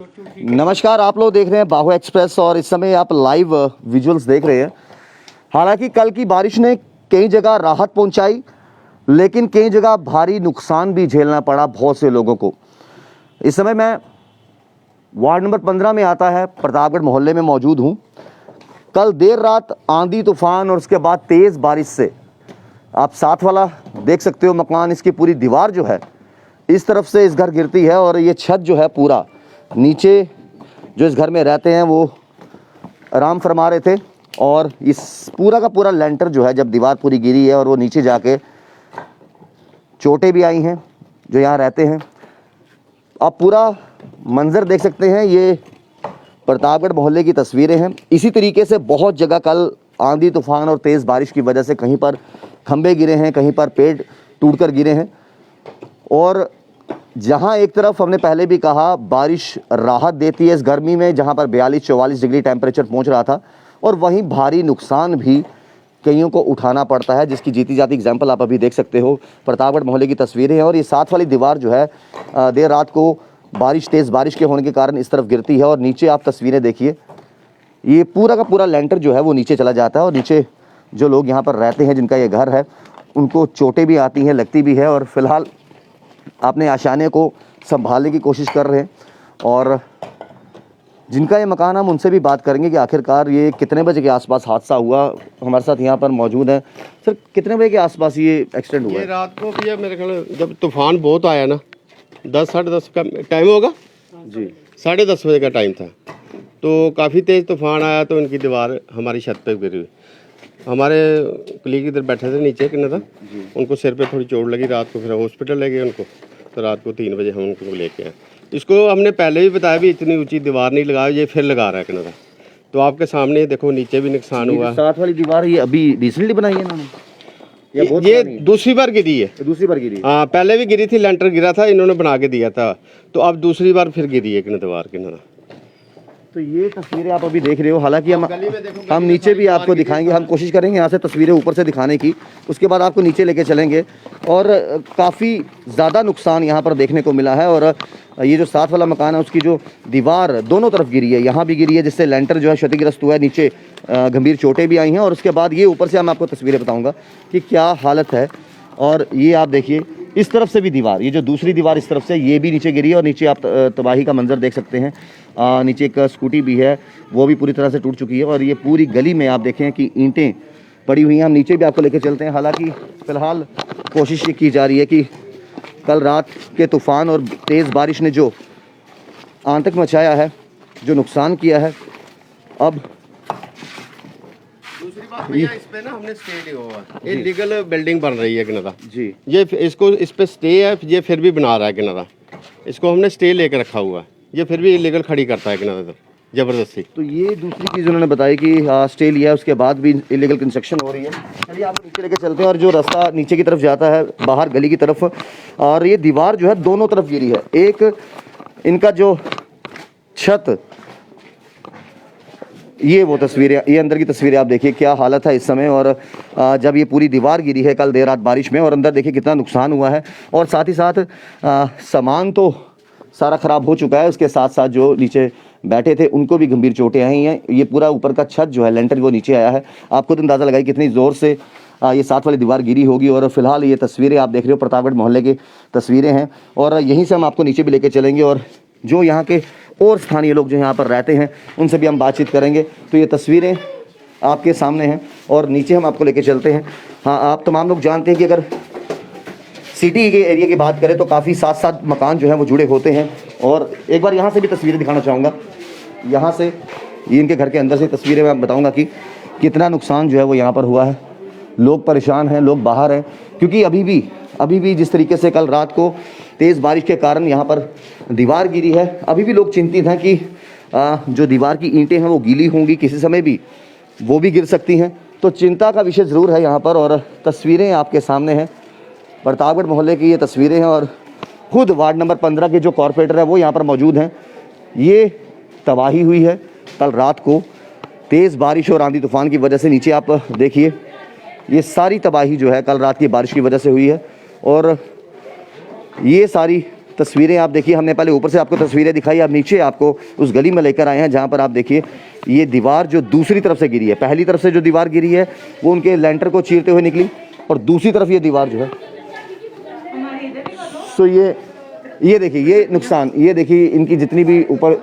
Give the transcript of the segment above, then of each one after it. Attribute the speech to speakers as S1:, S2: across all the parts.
S1: नमस्कार, आप लोग देख रहे हैं बाहु एक्सप्रेस और इस समय आप लाइव विजुअल्स देख रहे हैं। हालांकि कल की बारिश ने कई जगह राहत पहुंचाई, लेकिन कई जगह भारी नुकसान भी झेलना पड़ा बहुत से लोगों को। इस समय मैं वार्ड नंबर 15 में आता है प्रतापगढ़ मोहल्ले में मौजूद हूं। कल देर रात आंधी तूफान और उसके बाद तेज़ बारिश से आप साथ वाला देख सकते हो मकान, इसकी पूरी दीवार जो है इस तरफ से इस घर गिरती है और ये छत जो है पूरा नीचे जो इस घर में रहते हैं वो आराम फरमा रहे थे और इस पूरा का पूरा लेंटर जो है जब दीवार पूरी गिरी है और वो नीचे जाके चोटें भी आई हैं जो यहाँ रहते हैं। आप पूरा मंजर देख सकते हैं, ये प्रतापगढ़ मोहल्ले की तस्वीरें हैं। इसी तरीके से बहुत जगह कल आंधी तूफान और तेज़ बारिश की वजह से कहीं पर खंभे गिरे हैं, कहीं पर पेड़ टूटकर गिरे हैं और जहां एक तरफ हमने पहले भी कहा बारिश राहत देती है इस गर्मी में, जहां पर 42-44 डिग्री टेम्परेचर पहुंच रहा था, और वहीं भारी नुकसान भी कईयों को उठाना पड़ता है, जिसकी जीती जाती एग्जांपल आप अभी देख सकते हो। प्रतापगढ़ मोहल्ले की तस्वीरें हैं और ये साथ वाली दीवार जो है देर रात को तेज़ बारिश के होने के कारण इस तरफ गिरती है और नीचे आप तस्वीरें देखिए, ये पूरा का पूरा लेंटर जो है वो नीचे चला जाता है और नीचे जो लोग यहाँ पर रहते हैं, जिनका ये घर है, उनको चोटें भी आती हैं, लगती भी है और फिलहाल अपने आशाने को संभालने की कोशिश कर रहे हैं। और जिनका ये मकान, हम उनसे भी बात करेंगे कि आखिरकार ये कितने बजे के आसपास हादसा हुआ। हमारे साथ यहाँ पर मौजूद है सर, कितने बजे के आसपास ये एक्सीडेंट हुआ?
S2: ये रात को भी मेरे ख्याल जब तूफान बहुत आया ना, 10-10:30 का टाइम होगा
S1: जी,
S2: 10:30 बजे का टाइम था, तो काफ़ी तेज़ तूफान आया तो इनकी दीवार हमारी छत पे गिरी। हमारे कलीग इधर बैठे थे नीचे किन्ना था, उनको सिर पे थोड़ी चोट लगी रात को, फिर हॉस्पिटल ले गए उनको, तो रात को 3 बजे हम उनको लेके आए। इसको हमने पहले भी बताया भी इतनी ऊंची दीवार नहीं लगा, ये फिर लगा रहा है किन्ना था। तो आपके सामने देखो नीचे भी नुकसान हुआ।
S1: साथ वाली दीवार ये अभी रिसेंटली बनाई है इन्होंने?
S2: ये दूसरी बार गिरी है।
S1: दूसरी बार गिरी?
S2: हाँ, पहले भी गिरी थी, लेंटर गिरा था, इन्होंने बना के दिया था, तो अब दूसरी बार फिर गिरी है किन्ना दीवार किन्ना।
S1: तो ये तस्वीरें आप अभी देख रहे हो। हालांकि हम नीचे भी आपको दिखाएंगे, हम कोशिश करेंगे यहाँ से तस्वीरें ऊपर से दिखाने की, उसके बाद आपको नीचे लेके चलेंगे। और काफ़ी ज़्यादा नुकसान यहाँ पर देखने को मिला है और ये जो साथ वाला मकान है उसकी जो दीवार दोनों तरफ गिरी है, यहाँ भी गिरी है, जिससे लेंटर जो है क्षतिग्रस्त हुआ है, नीचे गंभीर चोटें भी आई हैं। और उसके बाद ये ऊपर से हम आपको तस्वीरें बताऊँगा कि क्या हालत है। और ये आप देखिए इस तरफ से भी दीवार, ये जो दूसरी दीवार इस तरफ से, ये भी नीचे गिरी है और नीचे आप तबाही का मंजर देख सकते हैं। नीचे एक स्कूटी भी है, वो भी पूरी तरह से टूट चुकी है और ये पूरी गली में आप देखें कि ईंटें पड़ी हुई हैं। हम नीचे भी आपको लेकर चलते हैं। हालांकि फ़िलहाल कोशिश ये की जा रही है कि कल रात के तूफ़ान और तेज़ बारिश ने जो आतंक मचाया है, जो नुकसान किया है, अब
S2: इस पे ना हमने स्टे लिया हुआ है, इलीगल बिल्डिंग बन रही है किनारा
S1: जी,
S2: ये इसको इस पे स्टे है, ये फिर भी बना रहा है किनारा, इसको हमने स्टे लेकर रखा हुआ है, ये फिर भी इलीगल खड़ी करता है किनारा तो जबरदस्ती।
S1: तो ये दूसरी चीज़ उन्होंने बताई कि स्टे लिया है, उसके बाद भी इलीगल कंस्ट्रक्शन हो रही है। चलिए आप नीचे लेके चलते हैं। और जो रास्ता नीचे की तरफ जाता है बाहर गली की तरफ, और ये दीवार जो है दोनों तरफ गिरी है। एक इनका जो छत, ये वो तस्वीरें, ये अंदर की तस्वीरें आप देखिए क्या हालत है इस समय। और जब ये पूरी दीवार गिरी है कल देर रात बारिश में, और अंदर देखिए कितना नुकसान हुआ है। और साथ ही साथ सामान तो सारा ख़राब हो चुका है, उसके साथ साथ जो नीचे बैठे थे उनको भी गंभीर चोटें आई हैं। ये पूरा ऊपर का छत जो है लेंटर वो नीचे आया है। आप खुद अंदाज़ा लगाइए कितनी ज़ोर से ये साथ वाली दीवार गिरी होगी। और फिलहाल ये तस्वीरें आप देख रहे हो प्रतापगढ़ मोहल्ले की तस्वीरें हैं और यहीं से हम आपको नीचे भी लेके चलेंगे और जो यहाँ के और स्थानीय लोग जो यहाँ पर रहते हैं उनसे भी हम बातचीत करेंगे। तो ये तस्वीरें आपके सामने हैं और नीचे हम आपको लेके चलते हैं। हाँ, आप तमाम लोग जानते हैं कि अगर सिटी के एरिया की बात करें तो काफ़ी 7-7 मकान जो हैं वो जुड़े होते हैं। और एक बार यहाँ से भी तस्वीरें दिखाना चाहूँगा, यहाँ से ये इनके घर के अंदर से तस्वीरें मैं बताऊँगा कि कितना नुकसान जो है वो यहाँ पर हुआ है। लोग परेशान हैं, लोग बाहर हैं, क्योंकि अभी भी जिस तरीके से कल रात को तेज़ बारिश के कारण यहाँ पर दीवार गिरी है, अभी भी लोग चिंतित हैं कि जो दीवार की ईंटें हैं वो गीली होंगी, किसी समय भी वो भी गिर सकती हैं। तो चिंता का विषय ज़रूर है यहाँ पर। और तस्वीरें आपके सामने हैं, प्रतापगढ़ मोहल्ले की ये तस्वीरें हैं और खुद वार्ड नंबर 15 के जो कॉरपोरेटर है वो यहाँ पर मौजूद हैं। ये तबाही हुई है कल रात को तेज़ बारिश और आंधी तूफान की वजह से। नीचे आप देखिए ये सारी तबाही जो है कल रात की बारिश की वजह से हुई है और ये सारी तस्वीरें आप देखिए, हमने पहले ऊपर से आपको तस्वीरें दिखाई, अब नीचे आपको उस गली में लेकर आए हैं जहाँ पर आप देखिए ये दीवार जो दूसरी तरफ से गिरी है, पहली तरफ से जो दीवार गिरी है वो उनके लेंटर को चीरते हुए निकली, और दूसरी तरफ ये दीवार जो है, सो ये देखिए ये नुकसान, ये देखिए इनकी जितनी भी ऊपर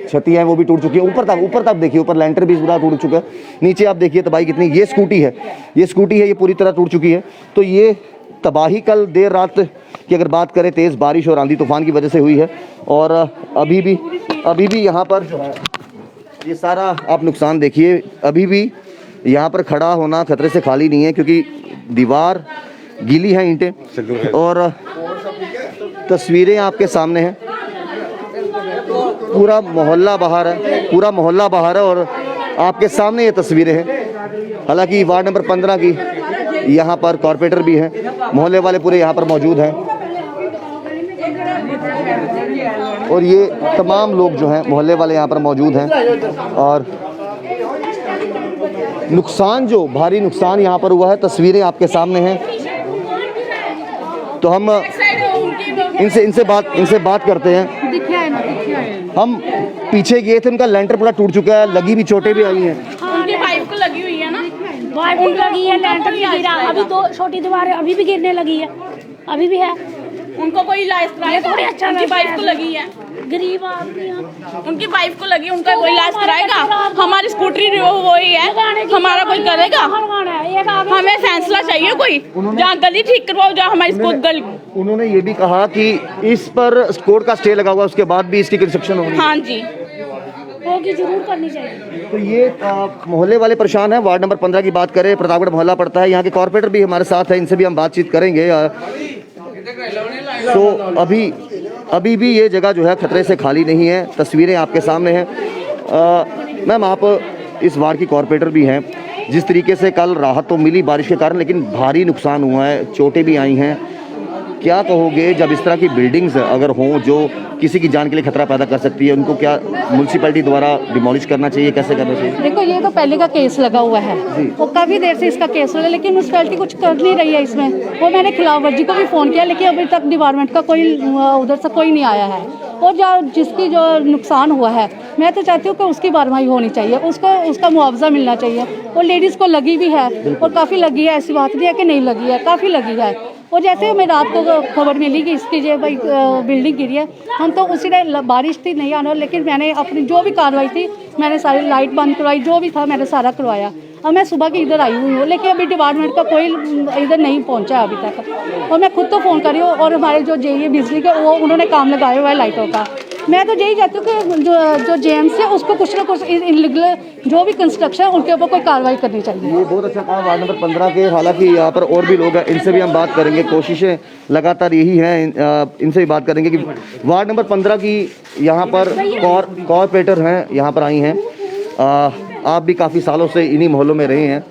S1: छतियाँ हैं वो भी टूट चुकी है, ऊपर तक देखिए, ऊपर लेंटर भी पूरा टूट चुका है, नीचे आप देखिए तबाही कितनी, ये स्कूटी है ये पूरी तरह टूट चुकी है। तो ये तबाही कल देर रात की अगर बात करें तेज़ बारिश और आंधी तूफान की वजह से हुई है, और अभी भी यहाँ पर जो है ये सारा आप नुकसान देखिए, अभी भी यहाँ पर खड़ा होना खतरे से खाली नहीं है, क्योंकि दीवार गीली है, ईंटें, और तस्वीरें आपके सामने हैं, पूरा मोहल्ला बाहर है और आपके सामने ये तस्वीरें हैं। हालांकि वार्ड नंबर 15 की यहाँ पर कॉर्पोरेटर भी हैं, मोहल्ले वाले पूरे यहाँ पर मौजूद हैं, और ये तमाम लोग जो हैं मोहल्ले वाले यहाँ पर मौजूद हैं। और नुकसान, जो भारी नुकसान यहाँ पर हुआ है, तस्वीरें आपके सामने हैं। तो हम इनसे बात करते हैं। हम पीछे गए थे, उनका लेंटर पूरा टूट चुका है, लगी भी चोटें भी आई हैं।
S3: उनकी वाइफ को लगी हुई है ना,
S4: वाइफ को लगी है, लेंटर भी गिरा, अभी 2 छोटी दीवारें अभी भी गिरने लगी है, अभी भी है।
S3: उनको कोई इलाज कराएगा?
S4: थोड़ी अच्छा
S3: उनकी वाइफ को लगी है,
S4: गरीब आदमी हैं।
S3: उनकी वाइफ को लगी, उनका कोई इलाज कराएगा? हमारी स्कूटरी वही है, हमारा कोई करेगा? हमें फैसला चाहिए कोई, जहाँ गली ठीक करवाओ, जहाँ हमारी गली।
S1: उन्होंने ये भी कहा कि इस पर कोर्ट का स्टे लगा हुआ, उसके बाद भी इसकी कंस्ट्रक्शन होगी।
S3: हाँ जी,
S4: होगी, जरूर करनी चाहिए।
S1: तो ये मोहल्ले वाले परेशान हैं। वार्ड नंबर 15 की बात करें, प्रतापगढ़ मोहल्ला पड़ता है, यहाँ के कॉर्पोरेटर भी हमारे साथ हैं, इनसे भी हम बातचीत करेंगे। तो अभी भी ये जगह जो है खतरे से खाली नहीं है, तस्वीरें आपके सामने हैं। मैम, आप इस वार्ड की कॉर्पोरेटर भी हैं, जिस तरीके से कल राहत तो मिली बारिश के कारण, लेकिन भारी नुकसान हुआ है, चोटें भी आई हैं, क्या कहोगे जब इस तरह की बिल्डिंग्स अगर हों जो किसी की जान के लिए खतरा पैदा कर सकती है, उनको क्या म्यूनसिपैलिटी द्वारा डिमोलिश करना चाहिए, कैसे करना चाहिए?
S5: देखो, ये तो पहले का केस लगा हुआ है, वो काफ़ी देर से इसका केस लगा, लेकिन म्यूनसिपैलिटी कुछ कर नहीं रही है इसमें। वो मैंने खिलाफ वर्जी को भी फ़ोन किया, लेकिन अभी तक डिपार्टमेंट का कोई उधर से कोई नहीं आया है। और जिसकी जो नुकसान हुआ है, मैं तो चाहती हूँ कि उसकी कार्रवाई होनी चाहिए, उसका मुआवजा मिलना चाहिए। और लेडीज़ को लगी भी है, और काफ़ी लगी है, ऐसी बात नहीं है कि नहीं लगी है, काफ़ी लगी है। और जैसे हमें रात को खबर मिली कि इसकी जो भाई बिल्डिंग गिरी है, हम तो उसी ने बारिश थी नहीं आना, लेकिन मैंने अपनी जो भी कार्रवाई थी, मैंने सारी लाइट बंद करवाई, जो भी था मैंने सारा करवाया। अब मैं सुबह की इधर आई हुई हूँ, लेकिन अभी डिपार्टमेंट का कोई इधर नहीं पहुँचा अभी तक। और मैं खुद तो फ़ोन कर रही हूँ, और हमारे जो JE बिजली के वो उन्होंने काम लगाया हुआ है लाइटों का। मैं तो यही चाहती हूँ कि जो जेएमसी है उसको कुछ ना कुछ इनलीगल जो भी कंस्ट्रक्शन है उनके ऊपर कोई कार्रवाई करनी चाहिए।
S1: ये बहुत अच्छा कहा वार्ड नंबर 15 के। हालांकि यहाँ पर और भी लोग हैं, इनसे भी हम बात करेंगे, कोशिशें लगातार यही हैं, इनसे भी बात करेंगे कि वार्ड नंबर 15 की यहाँ पर कॉर्पोरेटर हैं, यहाँ पर आई हैं, आप भी काफ़ी सालों से इन्हीं मोहल्लों में रहे हैं,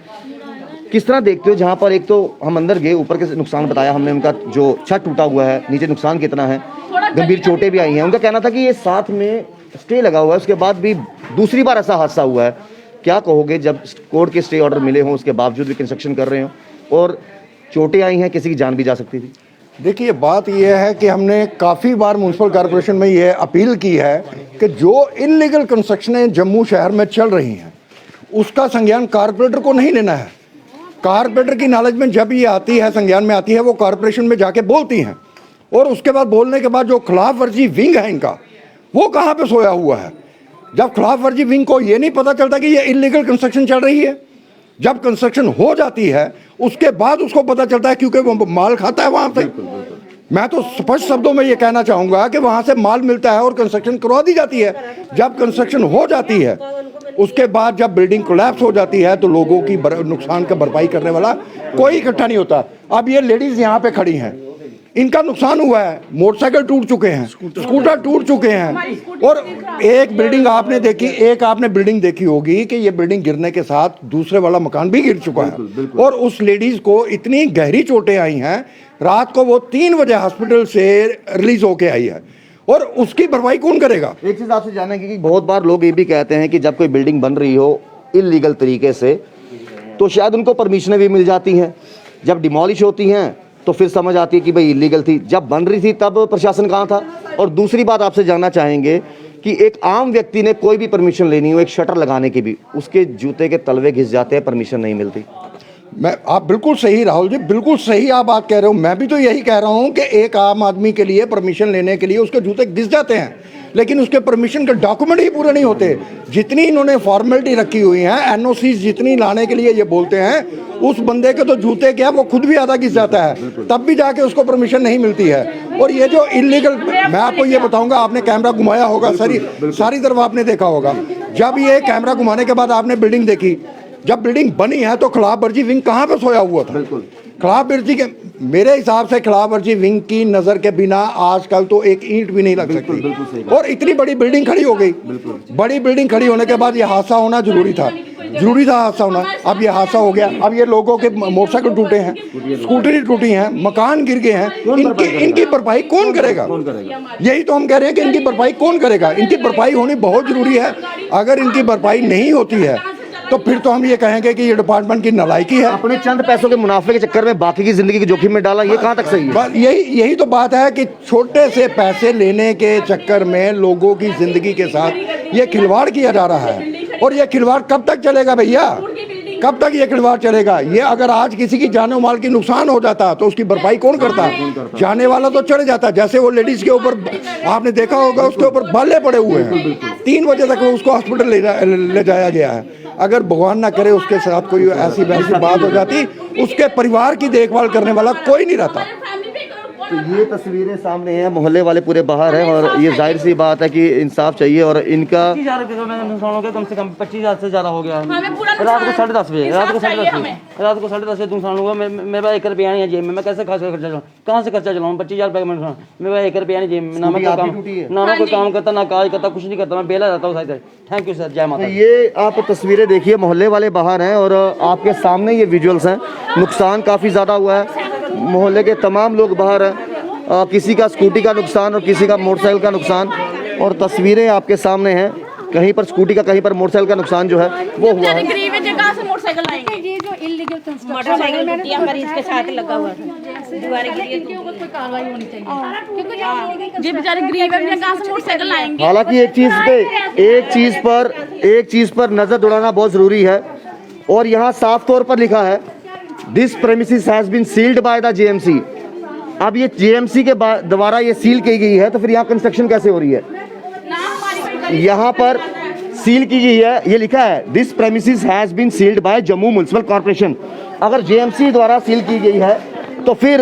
S1: किस तरह देखते हो? जहाँ पर एक तो हम अंदर गए, ऊपर के नुकसान बताया हमने, उनका जो छत टूटा हुआ है, नीचे नुकसान कितना है, गंभीर चोटें भी आई हैं। उनका कहना था कि ये साथ में स्टे लगा हुआ है, उसके बाद भी दूसरी बार ऐसा हादसा हुआ है। क्या कहोगे जब कोर्ट के स्टे ऑर्डर मिले हों, उसके बावजूद भी कंस्ट्रक्शन कर रहे हो और चोटें आई हैं, किसी की जान भी जा सकती थी?
S6: देखिए, बात यह है कि हमने काफ़ी बार म्यूनसिपल कॉरपोरेशन में ये अपील की है कि जो इलीगल कंस्ट्रक्शनें जम्मू शहर में चल रही हैं उसका संज्ञान कॉरपोरेटर को नहीं लेना है। कॉरपोरेटर की नॉलेज में जब ये आती है, संज्ञान में आती है, वो कॉरपोरेशन में जाके बोलती हैं, और उसके बाद बोलने के बाद जो खिलाफ वर्जी विंग है इनका, वो कहाँ पे सोया हुआ है? जब खिलाफ वर्जी विंग को ये नहीं पता चलता कि ये इलीगल कंस्ट्रक्शन चल रही है, जब कंस्ट्रक्शन हो जाती है उसके बाद उसको पता चलता है, क्योंकि वो माल खाता है वहाँ पे। मैं तो स्पष्ट शब्दों में ये कहना चाहूँगा कि वहाँ से माल मिलता है और कंस्ट्रक्शन करवा दी जाती है। जब कंस्ट्रक्शन हो जाती है उसके बाद जब बिल्डिंग कोलैप्स हो जाती है तो लोगों की नुकसान का भरपाई करने वाला कोई इकट्ठा नहीं होता। अब ये लेडीज़ यहाँ पे खड़ी हैं, इनका नुकसान हुआ है, मोटरसाइकिल टूट चुके हैं, स्कूटर टूट चुके हैं, और एक बिल्डिंग आपने देखी, एक आपने बिल्डिंग देखी होगी कि ये बिल्डिंग गिरने के साथ दूसरे वाला मकान भी गिर चुका है। और उस लेडीज को इतनी गहरी चोटें आई हैं, रात को वो 3 बजे हॉस्पिटल से रिलीज होके आई है, और उसकी भरपाई कौन करेगा?
S1: एक चीज़ आपसे जानेंगे कि बहुत बार लोग ये भी कहते हैं कि जब कोई बिल्डिंग बन रही हो इलीगल तरीके से तो शायद उनको परमिशनें भी मिल जाती हैं, जब डिमोलिश होती हैं तो फिर समझ आती है कि भाई इलीगल थी। जब बन रही थी तब प्रशासन कहाँ था? और दूसरी बात आपसे जानना चाहेंगे कि एक आम व्यक्ति ने कोई भी परमिशन लेनी हो, एक शटर लगाने की भी, उसके जूते के तलवे घिस जाते हैं, परमिशन नहीं मिलती।
S6: आप बिल्कुल सही राहुल जी, बिल्कुल सही आप बात कह रहे हो। मैं भी तो यही कह रहा हूँ कि एक आम आदमी के लिए परमिशन लेने के लिए उसके जूते घिस जाते हैं, लेकिन उसके परमिशन के डॉक्यूमेंट ही पूरे नहीं होते। जितनी इन्होंने फॉर्मेलिटी रखी हुई है, एनओसी जितनी लाने के लिए ये बोलते हैं, उस बंदे के तो जूते क्या वो खुद भी आधा घिस जाता है, तब भी जाके उसको परमिशन नहीं मिलती है। और ये जो इलीगल, मैं आपको ये बताऊंगा, आपने कैमरा घुमाया होगा, सारी तरफ आपने देखा होगा। जब ये कैमरा घुमाने के बाद आपने बिल्डिंग देखी, जब बिल्डिंग बनी है तो खिलाफ वर्जी विंग कहाँ पे सोया हुआ था? बिल्कुल खिलाफ वर्जी के, मेरे हिसाब से खिलाफ वर्जी विंग की नज़र के बिना आजकल तो एक ईंट भी नहीं लग सकती। और इतनी बड़ी बिल्डिंग खड़ी हो गई, बड़ी बिल्डिंग खड़ी होने के बाद ये हादसा होना जरूरी था हादसा होना। अब ये हादसा हो गया, अब ये लोगों के मोटरसाइकिल टूटे हैं, स्कूटरी टूटी हैं, मकान गिर गए हैं, इनकी भरपाई कौन करेगा? यही तो हम कह रहे हैं कि इनकी भरपाई कौन करेगा? इनकी भरपाई होनी बहुत जरूरी है। अगर इनकी भरपाई नहीं होती है तो फिर तो हम ये कहेंगे कि ये डिपार्टमेंट की नालायकी है।
S1: अपने चंद पैसों के मुनाफे के चक्कर में बाकी की जिंदगी के जोखिम में डाला, ये कहाँ तक सही है?
S6: यही तो बात है कि छोटे से पैसे लेने के चक्कर में लोगों की जिंदगी के साथ ये खिलवाड़ किया जा रहा है। और ये खिलवाड़ कब तक चलेगा भैया? कब तक ये खिलवाड़ चलेगा? ये अगर आज किसी की जानो माल की नुकसान हो जाता तो उसकी भरपाई कौन करता? जाने वाला तो चढ़ जाता। जैसे वो लेडीज के ऊपर आपने देखा होगा, उसके ऊपर बाले पड़े हुए हैं, 3 बजे तक उसको हॉस्पिटल ले जाया गया है। अगर भगवान ना करे उसके साथ कोई ऐसी वैसी बात हो जाती, उसके परिवार की देखभाल करने वाला कोई नहीं रहता।
S1: तो ये तस्वीरें सामने हैं, मोहल्ले वाले पूरे बाहर हैं, और ये जाहिर सी बात है कि इंसाफ चाहिए। और इनका
S7: 25,000 रुपये का नुकसान हो गया, कम से कम 25,000 से ज़्यादा हो गया।
S3: रात
S7: को 10:30 बजे नुकसान हुआ। मेरे पास 1 रुपया नहीं है जेब में, मैं कैसे खर्चा चलाऊँ? कहाँ से खर्चा चलाऊँ? 25,000 रुपये का नुकसान, मेरे पास 1 रुपया नहीं जेब में। ना मैं कोई काम करता, ना काज करता, कुछ नहीं करता, मैं बेला रहता हूँ। थैंक यू सर, जय माता।
S1: ये आप तस्वीरें देखिए, मोहल्ले वाले बाहर हैं और आपके सामने ये विजुअल्स हैं। नुकसान काफ़ी ज़्यादा हुआ है, मोहल्ले के तमाम लोग बाहर हैं। किसी का स्कूटी का नुकसान और किसी का मोटरसाइकिल का नुकसान, और तस्वीरें आपके सामने हैं। कहीं पर स्कूटी का, कहीं पर मोटरसाइकिल का नुकसान जो है वो हुआ है।
S3: गरीब है, जगह से मोटरसाइकिल लाएंगे।
S5: ये जो इलीगल कंस्ट्रक्शन
S3: मोटरसाइकिल टूटी हमारी इसके साथ लगा हुआ था, दीवारें गिरी,
S5: इनके ऊपर कोई कार्रवाई होनी चाहिए, क्योंकि जो
S3: जी बेचारे गरीब है, कहाँ से मोटरसाइकिल लाएंगे?
S1: हालांकि एक चीज पर नजर दौड़ाना बहुत जरूरी है, और यहाँ साफ तौर पर लिखा है this premises has been sealed by the JMC. अब ये जेएमसी के द्वारा ये सील की गई है, तो फिर यहाँ कंस्ट्रक्शन कैसे हो रही है? यहाँ पर सील की गई है, ये लिखा है this premises has been sealed by Jammu municipal corporation. अगर जेएमसी द्वारा सील की गई है तो फिर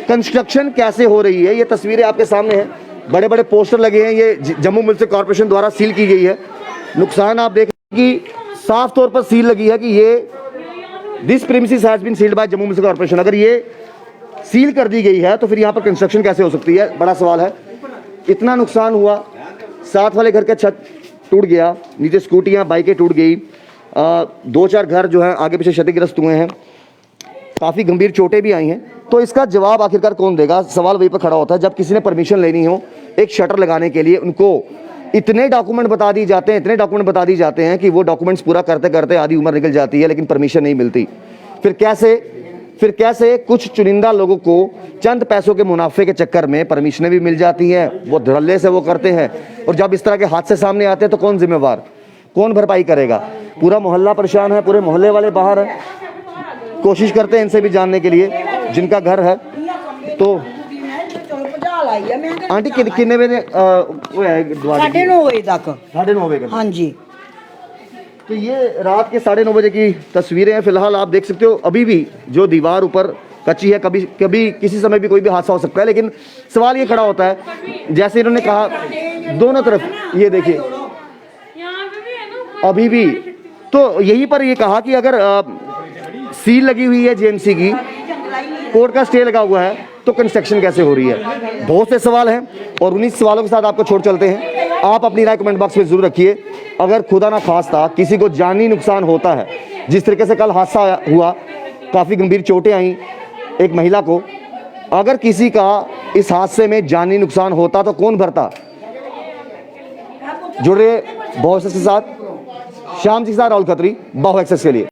S1: कंस्ट्रक्शन कैसे हो रही है? ये तस्वीरें आपके सामने हैं, बड़े बड़े पोस्टर लगे हैं, ये जम्मू म्युनिसिपल कॉर्पोरेशन द्वारा सील की गई है। नुकसान आप देखें कि साफ तौर पर सील लगी है कि ये this premises has been sealed by Jammu municipal corporation. अगर ये सील कर दी गई है तो फिर यहाँ पर कंस्ट्रक्शन कैसे हो सकती है? बड़ा सवाल है। इतना नुकसान हुआ, साथ वाले घर का छत टूट गया, नीचे स्कूटियाँ बाइकें टूट गई, 2-4 घर जो हैं आगे पीछे क्षतिग्रस्त हुए हैं, काफ़ी गंभीर चोटें भी आई हैं। तो इसका जवाब आखिरकार कौन देगा? सवाल वहीं पर खड़ा होता है। जब किसी ने परमिशन लेनी हो एक शटर लगाने के लिए, उनको इतने डॉक्यूमेंट बता दी जाते हैं कि वो डॉक्यूमेंट्स पूरा करते करते आधी उम्र निकल जाती है, लेकिन परमिशन नहीं मिलती। फिर कैसे कुछ चुनिंदा लोगों को चंद पैसों के मुनाफे के चक्कर में परमिशनें भी मिल जाती हैं, वो धड़ल्ले से वो करते हैं, और जब इस तरह के हादसे सामने आते हैं तो कौन जिम्मेवार, कौन भरपाई करेगा? पूरा मोहल्ला परेशान है, पूरे मोहल्ले वाले बाहर हैं। कोशिश करते हैं इनसे भी जानने के लिए जिनका घर है। तो आंटी कितने बजे वो है?
S8: 9:30 बजे तक।
S1: 9:30 बजे?
S8: हाँ जी।
S1: तो ये रात के 9:30 बजे की तस्वीरें हैं। फिलहाल आप देख सकते हो अभी भी जो दीवार ऊपर कच्ची है, कभी किसी समय भी कोई भी हादसा हो सकता है। लेकिन सवाल ये खड़ा होता है, जैसे इन्होंने कहा दोनों तरफ, ये देखिए अभी भी, तो यहीं पर ये कहा कि अगर सील लगी हुई है जेएमसी की, कोर्ट का स्टे लगा हुआ है, तो कंस्ट्रक्शन कैसे हो रही है? बहुत से सवाल हैं, और उन्हीं सवालों के साथ आपको छोड़ चलते हैं। आप अपनी राय कमेंट बॉक्स में जरूर रखिए। अगर खुदा ना खास्ता किसी को जानी नुकसान होता है, जिस तरीके से कल हादसा हुआ, काफ़ी गंभीर चोटें आई एक महिला को, अगर किसी का इस हादसे में जानी नुकसान होता तो कौन भरता? जुड़ रहे बहु एक्सेस के साथ, श्याम जी के साथ राहुल खत्री, बहु एक्सेस के लिए।